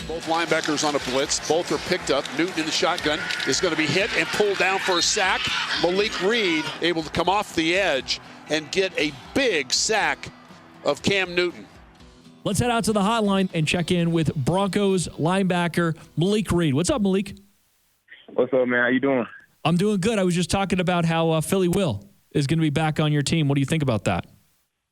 Both linebackers on a blitz. Both are picked up. Newton in the shotgun is going to be hit and pulled down for a sack. Malik Reed able to come off the edge and get a big sack of Cam Newton. Let's head out to the hotline and check in with Broncos linebacker Malik Reed. What's up, Malik? What's up, man? How you doing? I'm doing good. I was just talking about how Philly Will is going to be back on your team. What do you think about that?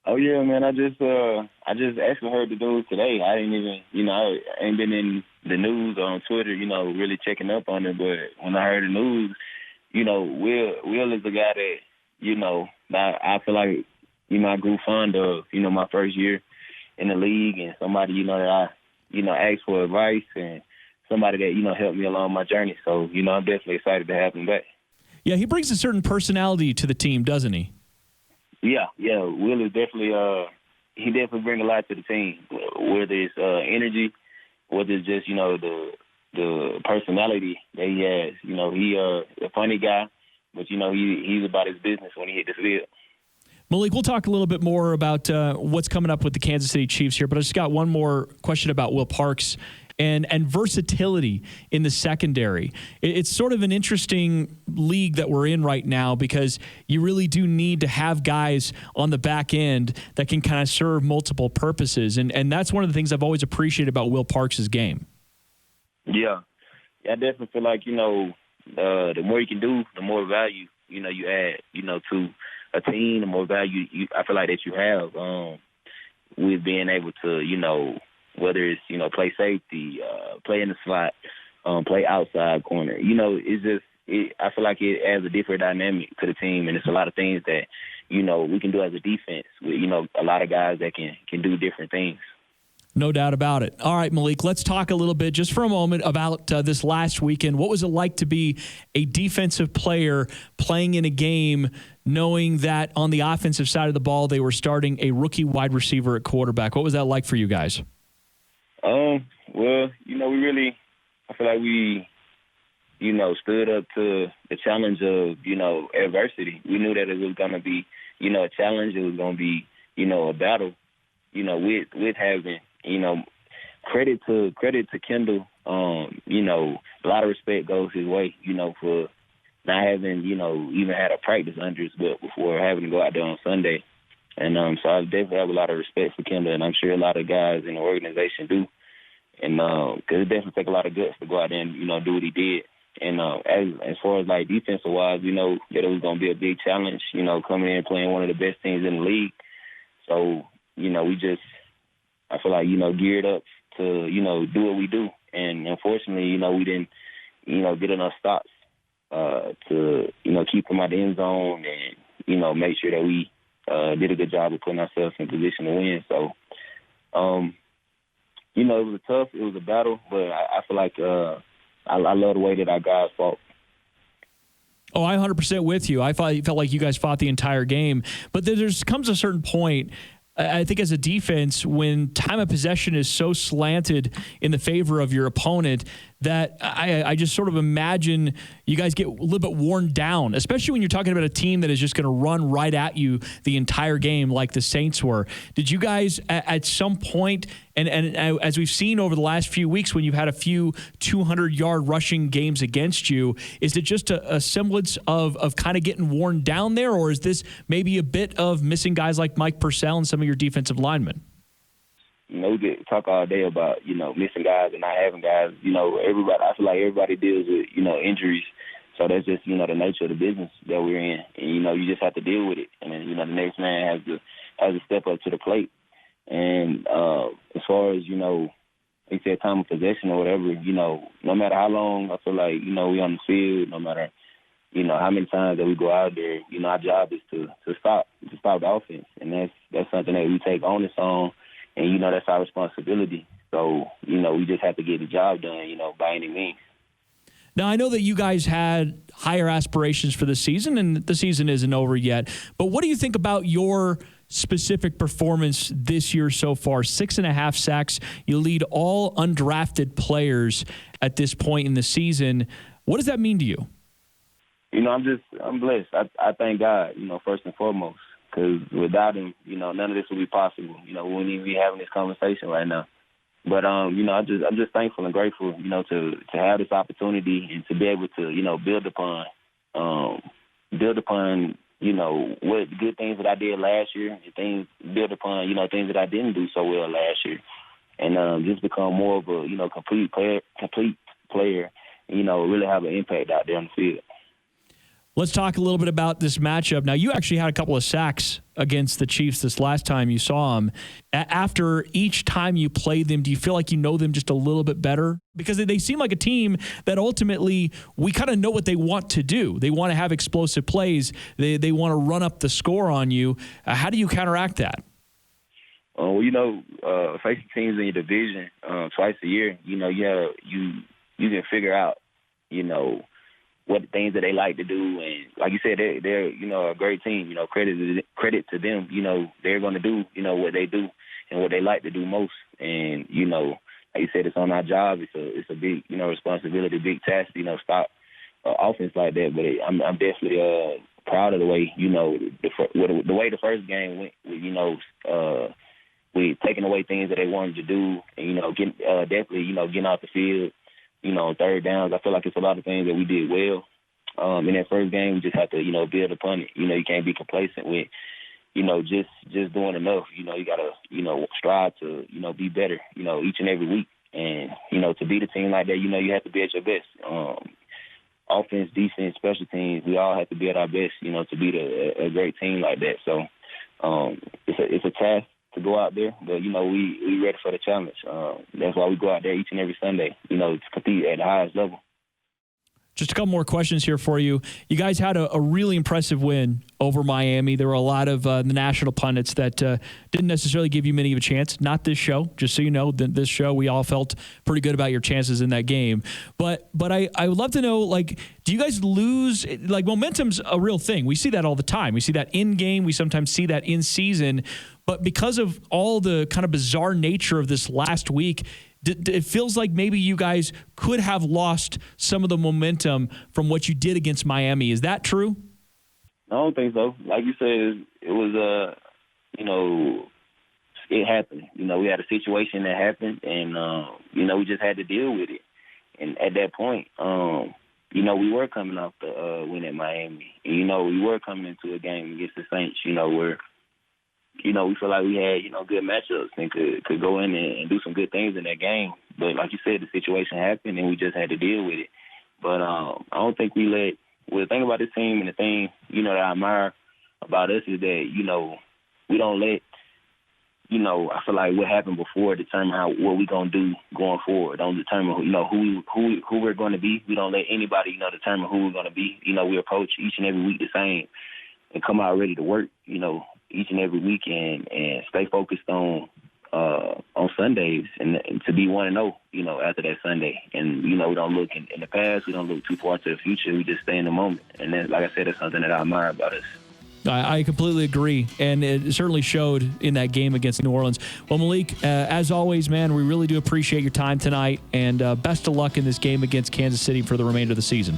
Oh yeah, man. I just actually heard the news today. I didn't even, I ain't been in the news or on Twitter, really checking up on it. But when I heard the news, Will is the guy that, that I feel like, I grew fond of, my first year in the league, and somebody, that I, asked for advice, and somebody that, helped me along my journey. So, I'm definitely excited to have him back. Yeah, he brings a certain personality to the team, doesn't he? Yeah. Will is definitely he definitely brings a lot to the team. Whether it's energy, whether it's just the personality that he has. He a funny guy, but he's about his business when he hit the field. Malik, we'll talk a little bit more about what's coming up with the Kansas City Chiefs here, but I just got one more question about Will Parks and versatility in the secondary. It's sort of an interesting league that we're in right now because you really do need to have guys on the back end that can kind of serve multiple purposes, and that's one of the things I've always appreciated about Will Parks' game. Yeah, I definitely feel like, the more you can do, the more value, you add, to a team, the more value I feel like that you have with being able to, whether it's, play safety, play in the slot, play outside corner. It's just I feel like it adds a different dynamic to the team, and it's a lot of things that, we can do as a defense with, a lot of guys that can do different things. No doubt about it. All right, Malik, let's talk a little bit just for a moment about this last weekend. What was it like to be a defensive player playing in a game knowing that on the offensive side of the ball they were starting a rookie wide receiver at quarterback? What was that like for you guys? Well, I feel like we, stood up to the challenge of, adversity. We knew that it was going to be, a challenge. It was going to be, a battle, with having, credit to Kendall. A lot of respect goes his way, for not having, even had a practice under his belt before having to go out there on Sunday. And so I definitely have a lot of respect for Kendall, and I'm sure a lot of guys in the organization do. And because it definitely take a lot of guts to go out there and, do what he did. And as far as, like, defensive-wise, we know that it was going to be a big challenge, coming in and playing one of the best teams in the league. So, we just, I feel like, geared up to, do what we do. And unfortunately, we didn't, get enough stops to, keep them out the end zone and, make sure that we did a good job of putting ourselves in position to win. So, it was a battle, but I feel like I love the way that our guys fought. Oh, I 100% with you. I felt like you guys fought the entire game. But there comes a certain point, I think, as a defense, when time of possession is so slanted in the favor of your opponent that I just sort of imagine you guys get a little bit worn down, especially when you're talking about a team that is just going to run right at you the entire game like the Saints were. Did you guys at some point, and as we've seen over the last few weeks when you've had a few 200-yard rushing games against you, is it just a semblance of kind of getting worn down there, or is this maybe a bit of missing guys like Mike Purcell and some of your defensive linemen? We get talk all day about, missing guys and not having guys. Everybody, I feel like everybody deals with, injuries. So that's just, the nature of the business that we're in. And, you just have to deal with it. And then, the next man has to step up to the plate. And as far as, they said time of possession or whatever, no matter how long I feel like, we on the field, no matter, how many times that we go out there, our job is to stop the offense. And that's something that we take onus on. And, that's our responsibility. So, we just have to get the job done, by any means. Now, I know that you guys had higher aspirations for the season, and the season isn't over yet. But what do you think about your specific performance this year so far? 6.5 sacks. You lead all undrafted players at this point in the season. What does that mean to you? I'm blessed. I thank God, first and foremost. Because without him, none of this would be possible. We wouldn't even be having this conversation right now. But I'm just thankful and grateful, to have this opportunity and to be able to, build upon, what good things that I did last year, and build upon, things that I didn't do so well last year, and just become more of a, complete player, really have an impact out there on the field. Let's talk a little bit about this matchup. Now, you actually had a couple of sacks against the Chiefs this last time you saw them. After each time you played them, do you feel like you know them just a little bit better? Because they seem like a team that ultimately we kind of know what they want to do. They want to have explosive plays. They want to run up the score on you. How do you counteract that? Facing teams in your division twice a year, you can figure out, what things that they like to do, and like you said, they're a great team. Credit to them. They're going to do what they do and what they like to do most. And like you said, it's on our job. It's a big responsibility, big task. Stop offense like that. But I'm definitely proud of the way the way the first game went. With taking away things that they wanted to do, and getting off the field. Third downs, I feel like it's a lot of things that we did well. In that first game, we just have to, build upon it. You can't be complacent with, just doing enough. You got to, strive to, be better, each and every week. And, to beat a team like that, you have to be at your best. Offense, defense, special teams, we all have to be at our best, to beat a great team like that. So it's a task to go out there, but we ready for the challenge. That's why we go out there each and every Sunday, to compete at the highest level. Just a couple more questions here for you. You guys had a really impressive win over Miami. There were a lot of the national pundits that didn't necessarily give you many of a chance. Not this show, just so you know. This show, we all felt pretty good about your chances in that game. But I would love to know, do you guys lose? Momentum's a real thing. We see that all the time. We see that in game. We sometimes see that in season. But because of all the kind of bizarre nature of this last week, it feels like maybe you guys could have lost some of the momentum from what you did against Miami. Is that true? I don't think so. Like you said, it was, it happened. We had a situation that happened, and, we just had to deal with it. And at that point, we were coming off the win at Miami. And, we were coming into a game against the Saints, where we feel like we had, good matchups and could go in and do some good things in that game. But like you said, the situation happened and we just had to deal with it. But I don't think the thing about this team and the thing, that I admire about us is that, we don't let, I feel like what happened before determine what we're going to do going forward. Don't determine, who we're going to be. We don't let anybody, determine who we're going to be. We approach each and every week the same and come out ready to work, each and every week and stay focused on Sundays and to be 1-0, after that Sunday. And, we don't look in the past. We don't look too far to the future. We just stay in the moment. And then, like I said, that's something that I admire about us. I completely agree, and it certainly showed in that game against New Orleans. Well, Malik, as always, man, we really do appreciate your time tonight, and best of luck in this game against Kansas City for the remainder of the season.